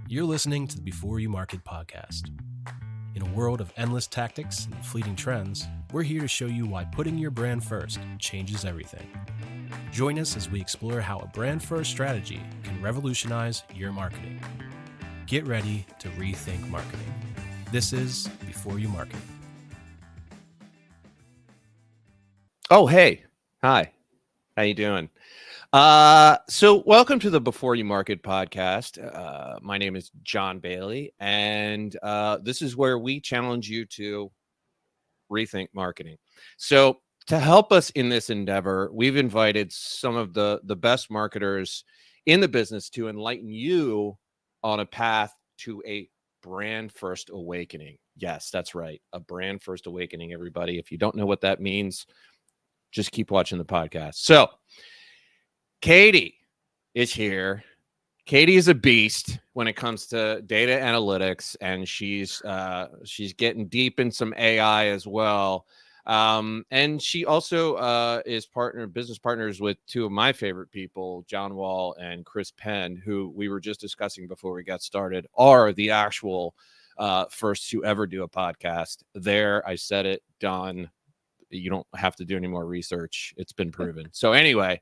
You're listening to the Before You Market podcast. In a world of endless tactics and fleeting trends, we're here to show you why putting your brand first changes everything. Join us as we explore how a brand-first strategy can revolutionize your marketing. Get ready to rethink marketing. This is Before You Market. Oh, hey. Hi. How you doing? So welcome to the Before You Market podcast. My name is John Bailey, and this is where we challenge you to rethink marketing. So to help us in this endeavor, we've invited some of the best marketers in the business to enlighten you on a path to a brand first awakening. Yes, that's right. A brand first awakening, everybody. If you don't know what that means, just keep watching the podcast. So Katie is here. Katie is a beast when it comes to data analytics, and she's getting deep in some AI as well. And she also is business partners with two of my favorite people, John Wall and Chris Penn, who we were just discussing before we got started, are the actual first to ever do a podcast. There, I said it, done. You don't have to do any more research. It's been proven. So anyway,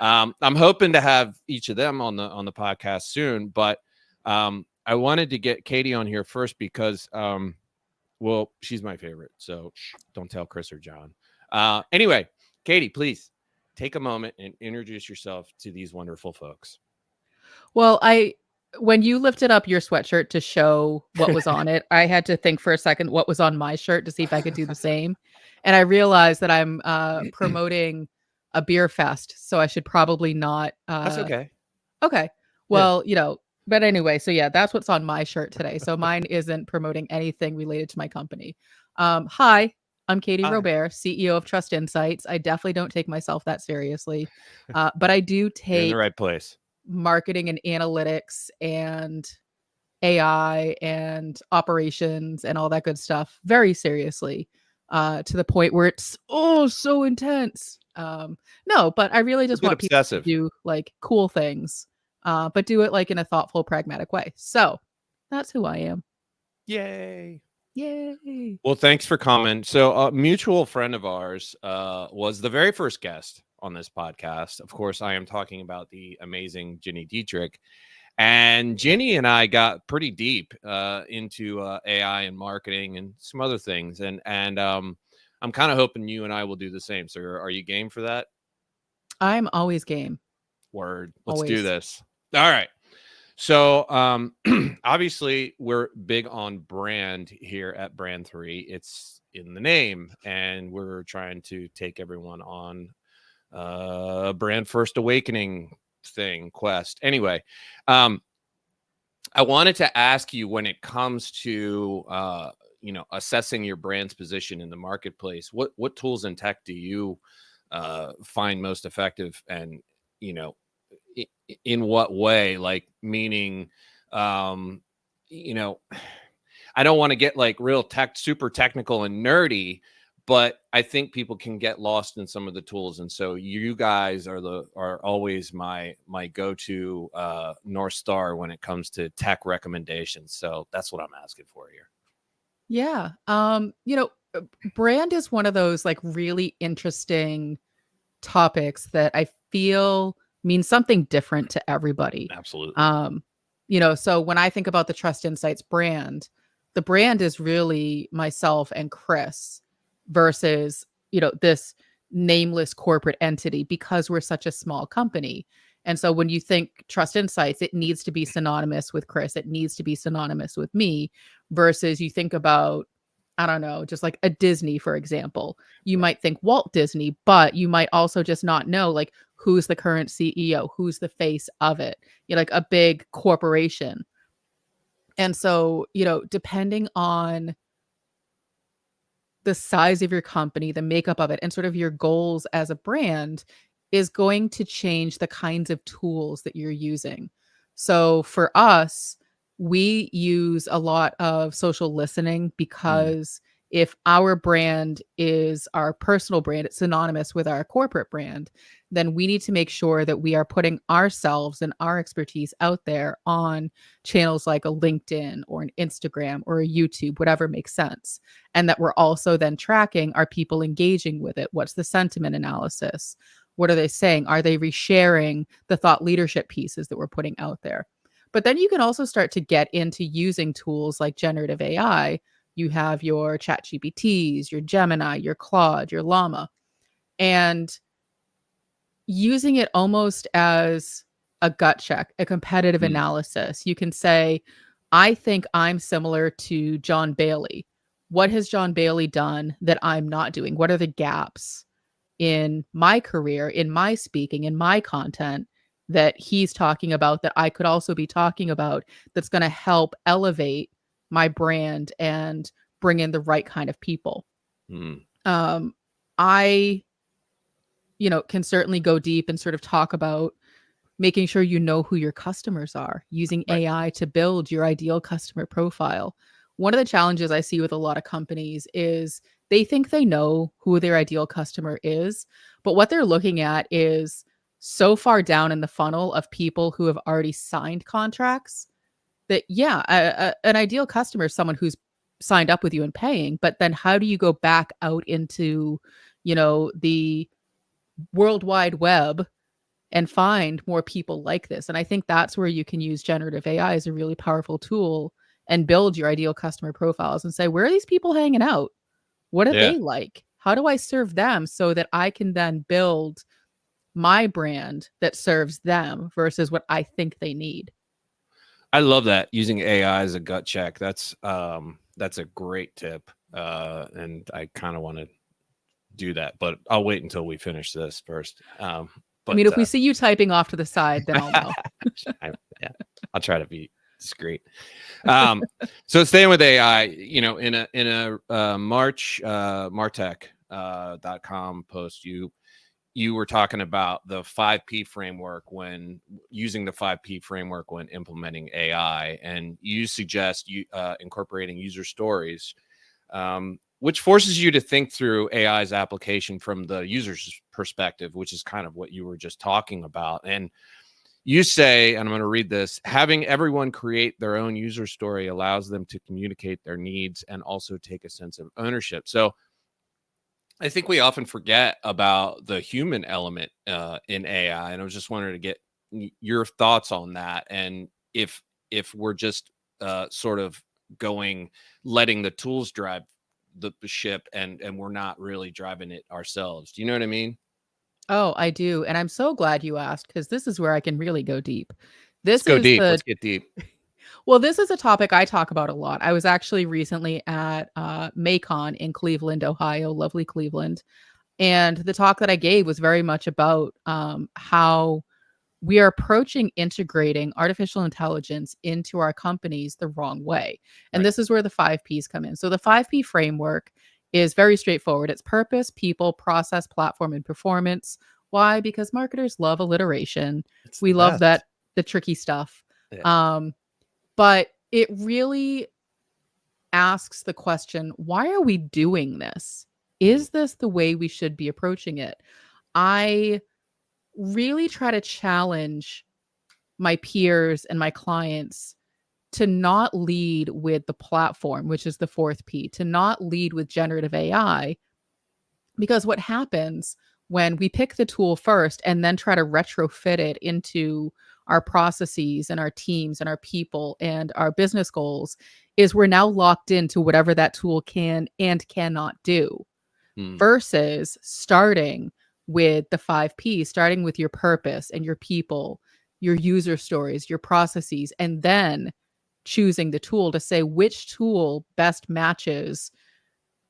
I'm hoping to have each of them on the podcast soon, but I wanted to get Katie on here first because, well, she's my favorite. So don't tell Chris or John. Anyway, Katie, please take a moment and introduce yourself to these wonderful folks. Well, when you lifted up your sweatshirt to show what was on it, I had to think for a second what was on my shirt to see if I could do the same. And I realized that I'm promoting a beer fest, so I should probably not. That's okay. Okay. Well, but anyway, so yeah, that's what's on my shirt today. So mine isn't promoting anything related to my company. Hi, I'm Katie Robbert, CEO of Trust Insights. I definitely don't take myself that seriously, but I do You're take in the right place. Marketing and analytics and AI and operations and all that good stuff very seriously, to the point where it's so intense. No, but I really just want people to do like cool things, but do it like in a thoughtful, pragmatic way. So that's who I am. Yay. Yay. Well, thanks for coming. So a mutual friend of ours was the very first guest on this podcast. Of course, I am talking about the amazing Ginny Dietrich. And Ginny and I got pretty deep into AI and marketing and some other things. And I'm kind of hoping you and I will do the same. So are you game for that? I'm always game. Word. Let's do this. All right. So obviously we're big on brand here at Brand 3. It's in the name, and we're trying to take everyone on a brand first awakening quest. Anyway, I wanted to ask you, when it comes to assessing your brand's position in the marketplace, what tools and tech do you find most effective, and in what way? Like, meaning, I don't want to get like real super technical and nerdy, but I think people can get lost in some of the tools. And so you guys are always my go-to North Star when it comes to tech recommendations. So that's what I'm asking for here. Yeah. Brand is one of those like really interesting topics that I feel means something different to everybody. Absolutely. So when I think about the Trust Insights brand, the brand is really myself and Chris versus, this nameless corporate entity, because we're such a small company. And so when you think Trust Insights, it needs to be synonymous with Chris. It needs to be synonymous with me, versus you think about, I don't know, just like a Disney, for example. You might think Walt Disney, but you might also just not know, like, who's the current CEO, who's the face of it, like a big corporation. And so, depending on the size of your company, the makeup of it, and sort of your goals as a brand is going to change the kinds of tools that you're using. So for us, we use a lot of social listening because if our brand is our personal brand, it's synonymous with our corporate brand, then we need to make sure that we are putting ourselves and our expertise out there on channels like a LinkedIn or an Instagram or a YouTube, whatever makes sense. And that we're also then tracking, are people engaging with it? What's the sentiment analysis? What are they saying? Are they resharing the thought leadership pieces that we're putting out there? But then you can also start to get into using tools like generative AI. You have your ChatGPTs, your Gemini, your Claude, your Llama, and using it almost as a gut check, a competitive analysis. You can say, I think I'm similar to John Bailey. What has John Bailey done that I'm not doing? What are the gaps in my career, in my speaking, in my content that he's talking about that I could also be talking about, that's going to help elevate my brand and bring in the right kind of people. I, can certainly go deep and sort of talk about making sure you know who your customers are, using Right. AI to build your ideal customer profile. One of the challenges I see with a lot of companies is they think they know who their ideal customer is, but what they're looking at is so far down in the funnel of people who have already signed contracts that, an ideal customer is someone who's signed up with you and paying, but then how do you go back out into, the World Wide Web and find more people like this? And I think that's where you can use generative AI as a really powerful tool and build your ideal customer profiles and say, where are these people hanging out? What do they like? How do I serve them so that I can then build my brand that serves them versus what I think they need? I love that, using AI as a gut check. That's a great tip. And I kind of want to do that, but I'll wait until we finish this first. But If we see you typing off to the side, then I'll know. I'll try to be discreet. So staying with AI, in a martech.com post, you were talking about the 5P framework when using the 5P framework when implementing AI, and you suggest incorporating user stories, which forces you to think through AI's application from the user's perspective, which is kind of what you were just talking about. And you say, and I'm going to read this, having everyone create their own user story allows them to communicate their needs and also take a sense of ownership. So I think we often forget about the human element in AI. And I was just wanting to get your thoughts on that. And if we're just sort of letting the tools drive the ship and we're not really driving it ourselves. Do you know what I mean? Oh, I do. And I'm so glad you asked, because this is where I can really go deep. Let's go deep. Let's get deep. Well, this is a topic I talk about a lot. I was actually recently at Macon in Cleveland, Ohio, lovely Cleveland. And the talk that I gave was very much about how we are approaching integrating artificial intelligence into our companies the wrong way. And this is where the 5Ps come in. So the 5P framework is very straightforward. It's purpose, people, process, platform, and performance. Why? Because marketers love alliteration. We love the tricky stuff. Yeah. But it really asks the question, why are we doing this? Is this the way we should be approaching it? I really try to challenge my peers and my clients to not lead with the platform, which is the 4th P, to not lead with generative AI, because what happens when we pick the tool first and then try to retrofit it into our processes and our teams and our people and our business goals is we're now locked into whatever that tool can and cannot do, versus starting with the 5P, starting with your purpose and your people, your user stories, your processes, and then choosing the tool to say which tool best matches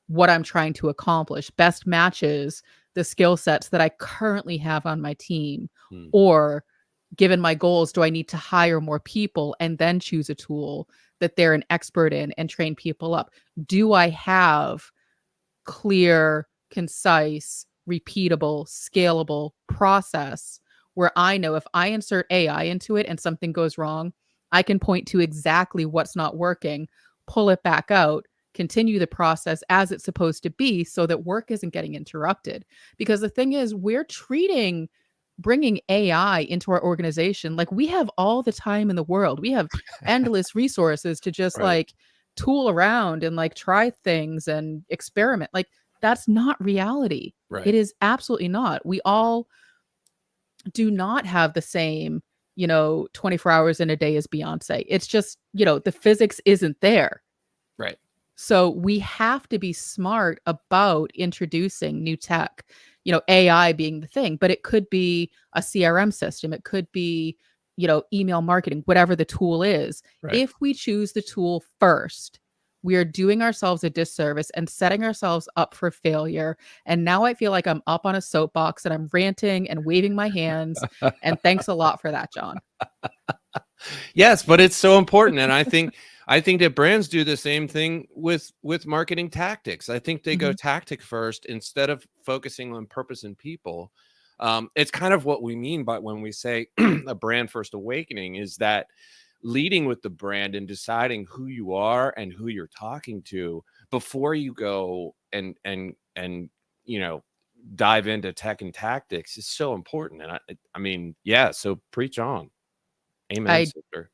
what I'm trying to accomplish, best matches the skill sets that I currently have on my team, or given my goals, do I need to hire more people and then choose a tool that they're an expert in and train people up? Do I have clear, concise, repeatable, scalable process where I know if I insert AI into it and something goes wrong, I can point to exactly what's not working, pull it back out, continue the process as it's supposed to be so that work isn't getting interrupted. Because the thing is, we're treating bringing AI into our organization like we have all the time in the world. We have endless resources to just Right. like tool around and like try things and experiment. Like that's not reality. Right. It is absolutely not. We all do not have the same, 24 hours in a day as Beyonce. It's just, the physics isn't there. Right. So we have to be smart about introducing new tech, AI being the thing, but it could be a CRM system. It could be, email marketing, whatever the tool is. Right. If we choose the tool first, we are doing ourselves a disservice and setting ourselves up for failure. And now I feel like I'm up on a soapbox and I'm ranting and waving my hands. And thanks a lot for that, John. Yes, but it's so important. And I think that brands do the same thing with marketing tactics. I think they go tactic first instead of focusing on purpose and people. It's kind of what we mean by when we say a brand first awakening, is that leading with the brand and deciding who you are and who you're talking to before you go and dive into tech and tactics is so important. And I mean, yeah, so preach on. Amen, I'm sister.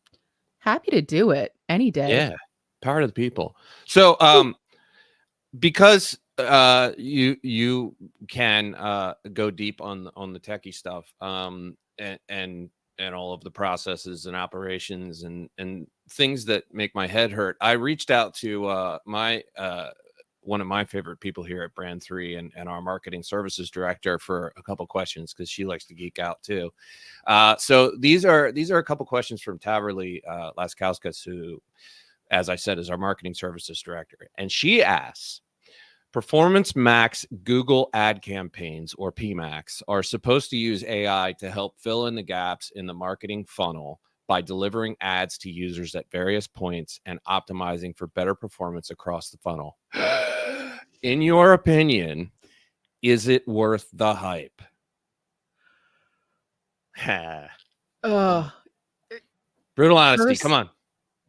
happy to do it any day. Yeah, power to the people. So because you can go deep on the techie stuff, and all of the processes and operations and things that make my head hurt, I reached out to my one of my favorite people here at Brand 3 and our marketing services director for a couple questions, because she likes to geek out too. So these are a couple questions from Taverly Laskauskas, who, as I said, is our marketing services director. And she asks, Performance Max Google ad campaigns, or PMAX, are supposed to use AI to help fill in the gaps in the marketing funnel by delivering ads to users at various points and optimizing for better performance across the funnel. In your opinion, is it worth the hype? Brutal honesty. Come on.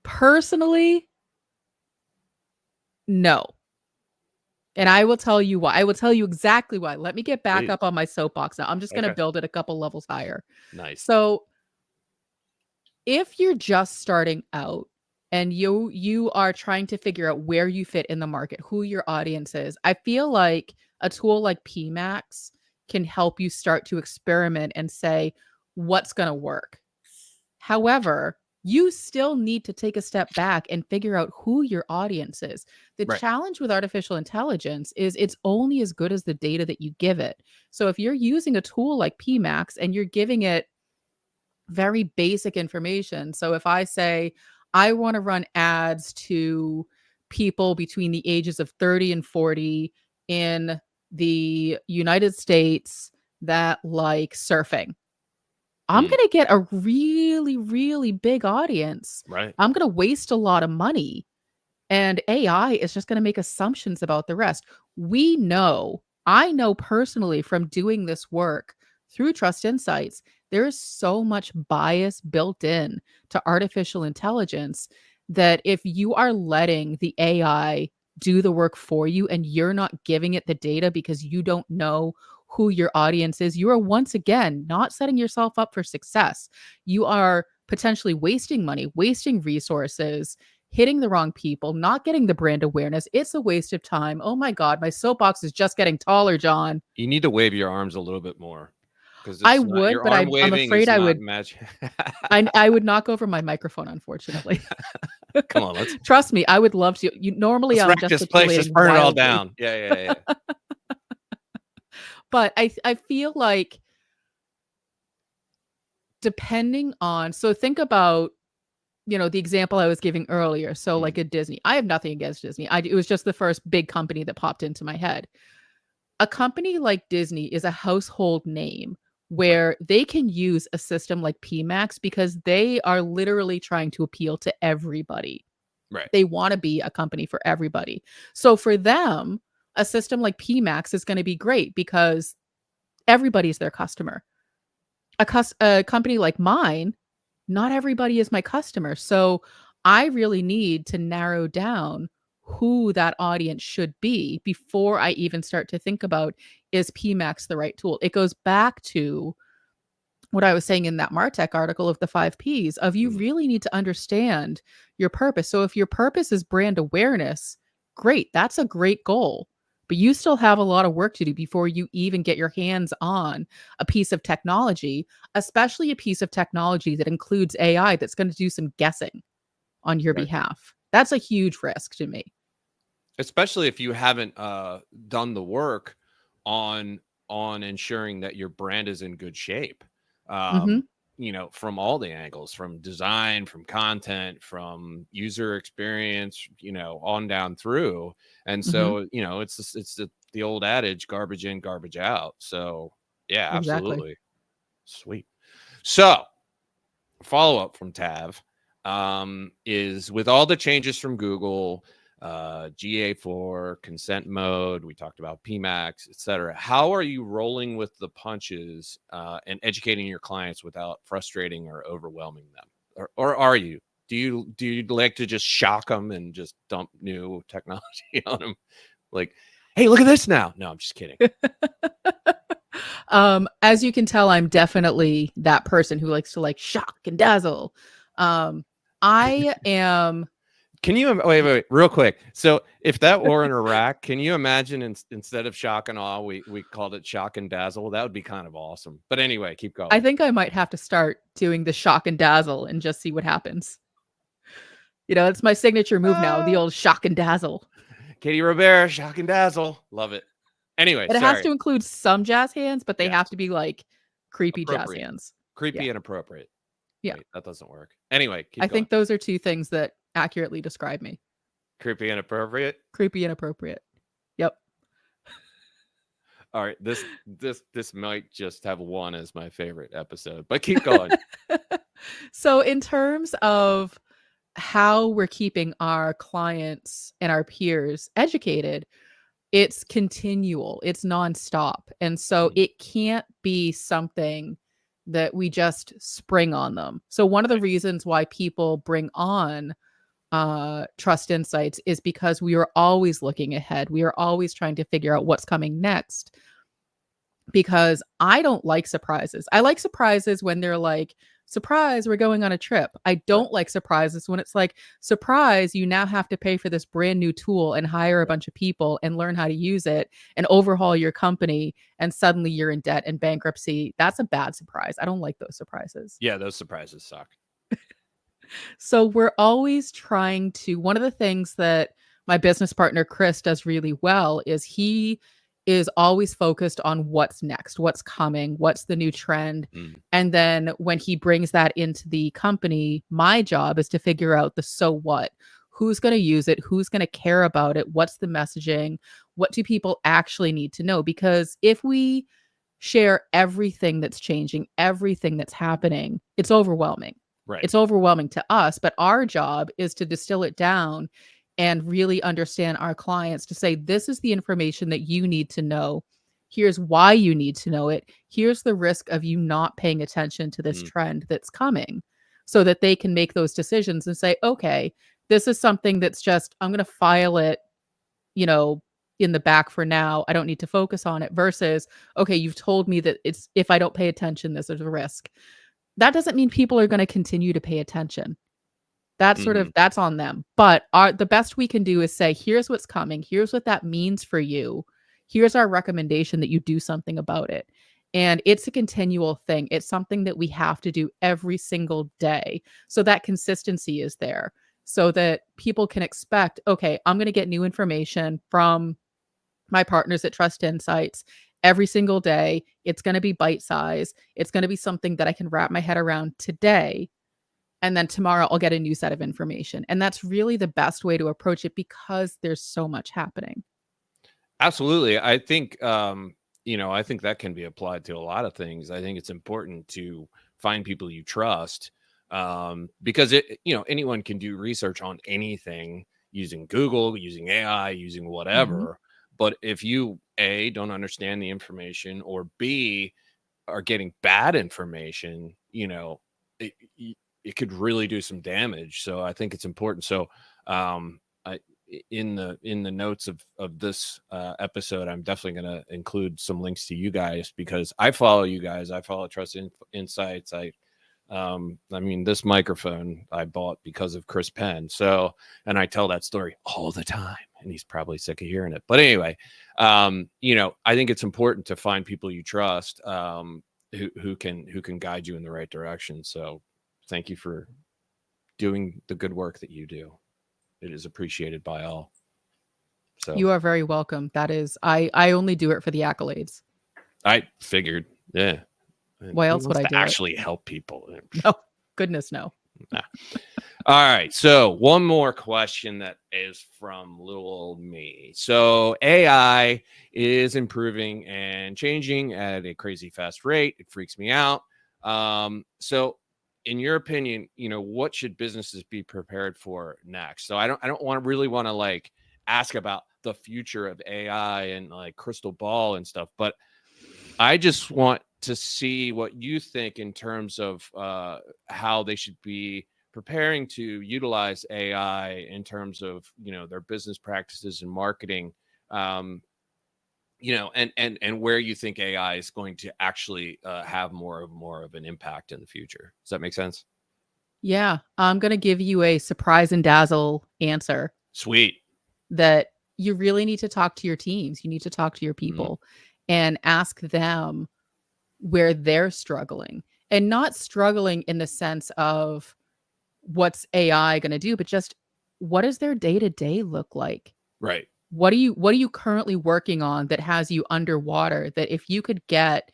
Personally, no. And I will tell you why. I will tell you exactly why. Let me get back up on my soapbox now. I'm just going to build it a couple levels higher. Nice. So if you're just starting out and you are trying to figure out where you fit in the market, who your audience is, I feel like a tool like PMAX can help you start to experiment and say what's going to work. However, you still need to take a step back and figure out who your audience is. The challenge with artificial intelligence is it's only as good as the data that you give it. So if you're using a tool like PMAX and you're giving it very basic information. So if I say, I want to run ads to people between the ages of 30 and 40 in the United States that like surfing, I'm going to get a really, really big audience. Right. I'm going to waste a lot of money. And AI is just going to make assumptions about the rest. I know personally from doing this work through Trust Insights, there is so much bias built in to artificial intelligence that if you are letting the AI do the work for you and you're not giving it the data because you don't know who your audience is, you are once again not setting yourself up for success. You are potentially wasting money, wasting resources, hitting the wrong people, not getting the brand awareness. It's a waste of time. Oh my God, my soapbox is just getting taller, John. You need to wave your arms a little bit more. I would, but I'm afraid I would. I would knock over my microphone, unfortunately. Come on, let's trust me. I would love to. Normally, I'm just this place. Just burn it all down. Yeah. But I feel like depending on, so think about, the example I was giving earlier. So like a Disney, I have nothing against Disney. It was just the first big company that popped into my head. A company like Disney is a household name where they can use a system like PMAX because they are literally trying to appeal to everybody. Right. They want to be a company for everybody. So for them, a system like PMAX is going to be great because everybody's their customer. A company like mine, not everybody is my customer. So I really need to narrow down who that audience should be before I even start to think about, is PMAX the right tool? It goes back to what I was saying in that Martech article of the 5 Ps of, you really need to understand your purpose. So if your purpose is brand awareness, great, that's a great goal. But you still have a lot of work to do before you even get your hands on a piece of technology, especially a piece of technology that includes AI that's going to do some guessing on your Right. behalf. That's a huge risk to me. Especially if you haven't done the work on ensuring that your brand is in good shape. Mhm. From all the angles, from design, from content, from user experience, on down through. And Mhm. so, it's the old adage, garbage in, garbage out. So yeah, Exactly. absolutely. Sweet. So follow up from Tav is, with all the changes from Google, GA4, consent mode, we talked about PMAX, etc. How are you rolling with the punches and educating your clients without frustrating or overwhelming them? Or are you? Do you like to just shock them and just dump new technology on them? Like, hey, look at this now. No, I'm just kidding. As you can tell, I'm definitely that person who likes to like shock and dazzle. I am. Can you wait, real quick? So if that were in Iraq, can you imagine instead of shock and awe, we called it shock and dazzle? That would be kind of awesome. But anyway, keep I going. think I might have to start doing the shock and dazzle and just see what happens. It's my signature move now, the old shock and dazzle. Katie Robbert, shock and dazzle. Love it. Anyway, It has sorry. to include some jazz hands, but they have Yes. to be like creepy jazz Appropriate. hands. Yeah. Creepy and appropriate. Yeah. Wait, that doesn't work. Anyway, I keep going. think those are two things that accurately describe me. Creepy and appropriate. Creepy and appropriate. Yep. All right. This might just have one as my favorite episode, but keep going. So in terms of how we're keeping our clients and our peers educated, it's continual, it's nonstop. And so it can't be something that we just spring on them. So one of the reasons why people bring on Trust Insights is because we are always looking ahead. We are always trying to figure out what's coming next, because I don't like surprises. I like surprises when they're like, surprise, we're going on a trip. I don't like surprises when it's like, surprise, you now have to pay for this brand new tool and hire a bunch of people and learn how to use it and overhaul your company, and suddenly you're in debt and bankruptcy. That's a bad surprise. I don't like those surprises. Yeah, those surprises suck. So we're always trying to, one of the things that my business partner Chris does really well is he is always focused on what's next, what's coming, what's the new trend. And then when he brings that into the company, my job is to figure out the so what. Who's going to use it? Who's going to care about it? What's the messaging? What do people actually need to know? Because if we share everything that's changing, everything that's happening, it's overwhelming. Right. It's overwhelming to us, but our job is to distill it down and really understand our clients, to say, this is the information that you need to know. Here's why you need to know it. Here's the risk of you not paying attention to this trend that's coming, so that they can make those decisions and say, okay, this is something that's just, I'm going to file it, in the back for now. I don't need to focus on it, versus, okay, you've told me that it's, if I don't pay attention, there's a risk. That doesn't mean people are going to continue to pay attention. That's sort of, that's on them. But the best we can do is say, here's what's coming. Here's what that means for you. Here's our recommendation that you do something about it. And it's a continual thing. It's something that we have to do every single day. So that consistency is there, so that people can expect, okay, I'm going to get new information from my partners at Trust Insights every single day. It's going to be bite size. It's going to be something that I can wrap my head around today. And then tomorrow I'll get a new set of information. And that's really the best way to approach it, because there's so much happening. Absolutely. I think, I think that can be applied to a lot of things. I think it's important to find people you trust, because anyone can do research on anything using Google, using AI, using whatever. But if you, A, don't understand the information, or B, are getting bad information, it could really do some damage. So I think it's important. So, in the notes of this episode, I'm definitely going to include some links to you guys, because I follow you guys. I follow Trust Insights. I mean, this microphone I bought because of Chris Penn. So, and I tell that story all the time, and he's probably sick of hearing it. But anyway, I think it's important to find people you trust, who can guide you in the right direction. So thank you for doing the good work that you do. It is appreciated by all. So You are very welcome. That is, I only do it for the accolades. I figured, yeah. Why else would I do actually help people? No, goodness, no. Nah. All right. So one more question that is from little old me. So AI is improving and changing at a crazy fast rate. It freaks me out. So in your opinion, what should businesses be prepared for next? So I don't want to like ask about the future of AI and like crystal ball and stuff, but I just want to see what you think in terms of how they should be preparing to utilize AI in terms of, their business practices and marketing, and where you think AI is going to actually have more of an impact in the future. Does that make sense? Yeah, I'm going to give you a surprise and dazzle answer. Sweet. That you really need to talk to your teams. You need to talk to your people and ask them where they're struggling, and not struggling in the sense of what's AI going to do, but just what does their day-to-day look like? Right. What are you currently working on that has you underwater, that if you could get,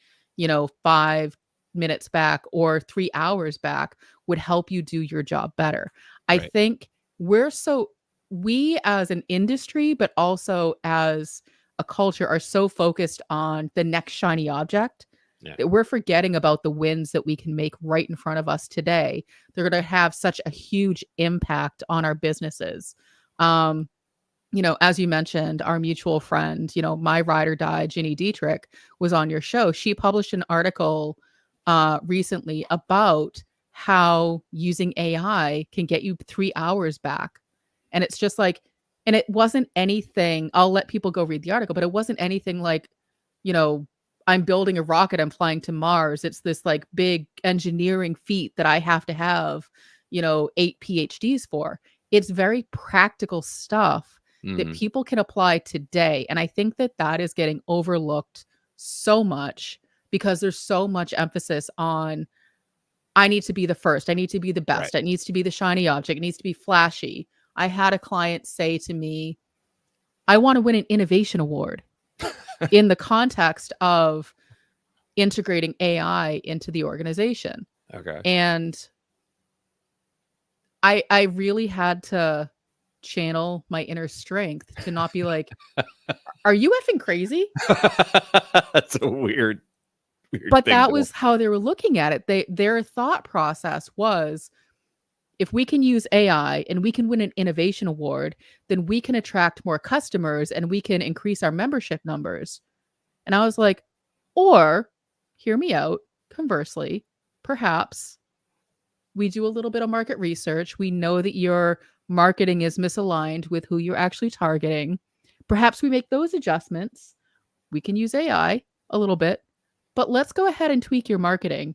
5 minutes back or 3 hours back would help you do your job better? I Right. think we as an industry, but also as a culture, are so focused on the next shiny object that we're forgetting about the wins that we can make right in front of us today. They're going to have such a huge impact on our businesses. As you mentioned, our mutual friend, my ride or die, Ginny Dietrich, was on your show. She published an article recently about how using AI can get you 3 hours back. And it's just like, and it wasn't anything, I'll let people go read the article, but it wasn't anything like, I'm building a rocket, I'm flying to Mars. It's this like big engineering feat that I have to have, 8 PhDs for. It's very practical stuff that people can apply today. And I think that is getting overlooked so much, because there's so much emphasis on, I need to be the first, I need to be the best, Right. it needs to be the shiny object, it needs to be flashy. I had a client say to me, I want to win an innovation award in the context of integrating AI into the organization. Okay. And I really had to channel my inner strength to not be like, are you effing crazy? That's a weird But thing that to- was how they were looking at it. Their thought process was, if we can use AI and we can win an innovation award, then we can attract more customers and we can increase our membership numbers. And I was like, or hear me out. Conversely, perhaps we do a little bit of market research. We know that your marketing is misaligned with who you're actually targeting. Perhaps we make those adjustments. We can use AI a little bit, but let's go ahead and tweak your marketing.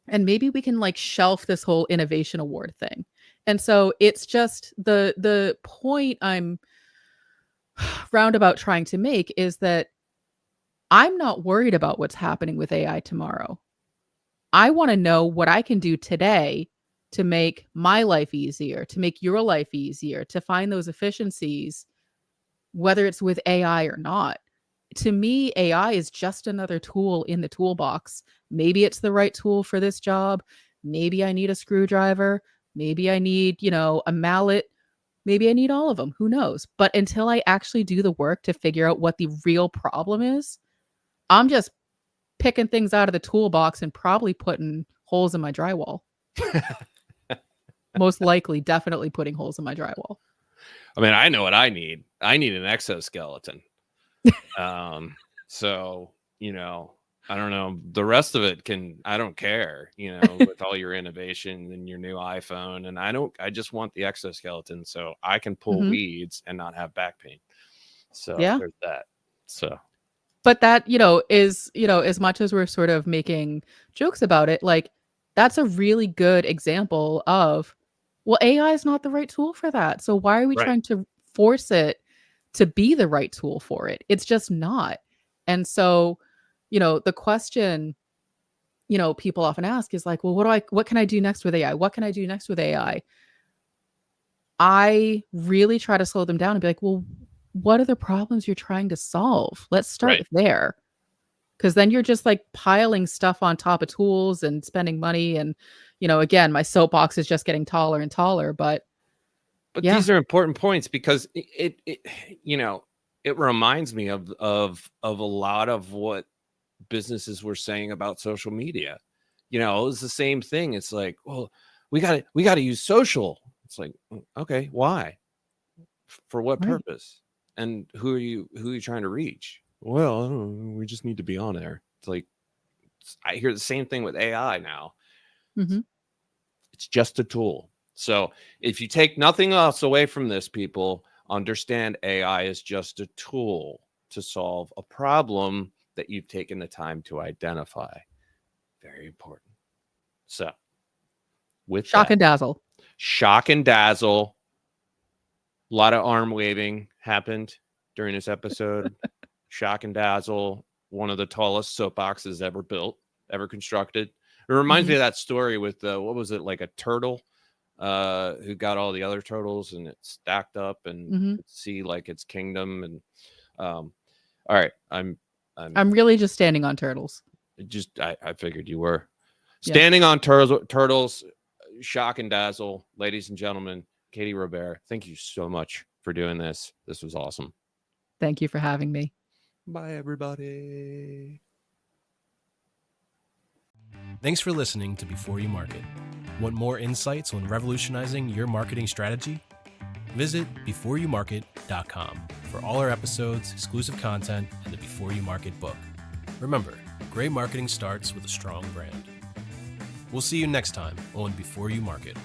And maybe we can like shelf this whole innovation award thing. And so it's just the point I'm roundabout trying to make is that I'm not worried about what's happening with AI tomorrow. I want to know what I can do today to make my life easier, to make your life easier, to find those efficiencies, whether it's with AI or not. To me, AI is just another tool in the toolbox. Maybe it's the right tool for this job. Maybe I need a screwdriver. Maybe I need, a mallet. Maybe I need all of them. Who knows? But until I actually do the work to figure out what the real problem is, I'm just picking things out of the toolbox and probably putting holes in my drywall. Most likely, definitely putting holes in my drywall. I mean, I know what I need. I need an exoskeleton. So, I don't know. The rest of it I don't care, with all your innovation and your new iPhone. And I just want the exoskeleton so I can pull Mhm. weeds and not have back pain. So Yeah. there's that. So, But that, is, as much as we're sort of making jokes about it, like that's a really good example of, well, AI is not the right tool for that. So why are we right. trying to force it to be the right tool for it? It's just not. And so, the question, people often ask is like, well, what can I do next with AI? What can I do next with AI? I really try to slow them down and be like, well, what are the problems you're trying to solve? Let's start Right. there. Because then you're just like piling stuff on top of tools and spending money. And, again, my soapbox is just getting taller and taller. But But yeah, these are important points because it reminds me of a lot of what businesses were saying about social media. It's the same thing. It's like, well, we got to use social. It's like, okay, why? For what right. purpose? And who are you trying to reach? Well, I don't know, we just need to be on there. It's like, I hear the same thing with AI now. Hmm. It's just a tool. So if you take nothing else away from this, people, understand AI is just a tool to solve a problem that you've taken the time to identify. Very important. So with Shock that, and dazzle. shock and dazzle. A lot of arm waving happened during this episode. Shock and dazzle, one of the tallest soapboxes ever built, ever constructed. It reminds me Hmm. of that story with what was it, like a turtle who got all the other turtles and it stacked up and Hmm. could see like its kingdom. And all right, I'm I'm really just standing on turtles. I figured you were Yeah. standing on turtles. Shock and dazzle, ladies and gentlemen. Katie Robbert, thank you so much for doing this. This was awesome. Thank you for having me. Bye, everybody. Thanks for listening to Before You Market. Want more insights on revolutionizing your marketing strategy? Visit beforeyoumarket.com for all our episodes, exclusive content, and the Before You Market book. Remember, great marketing starts with a strong brand. We'll see you next time on Before You Market.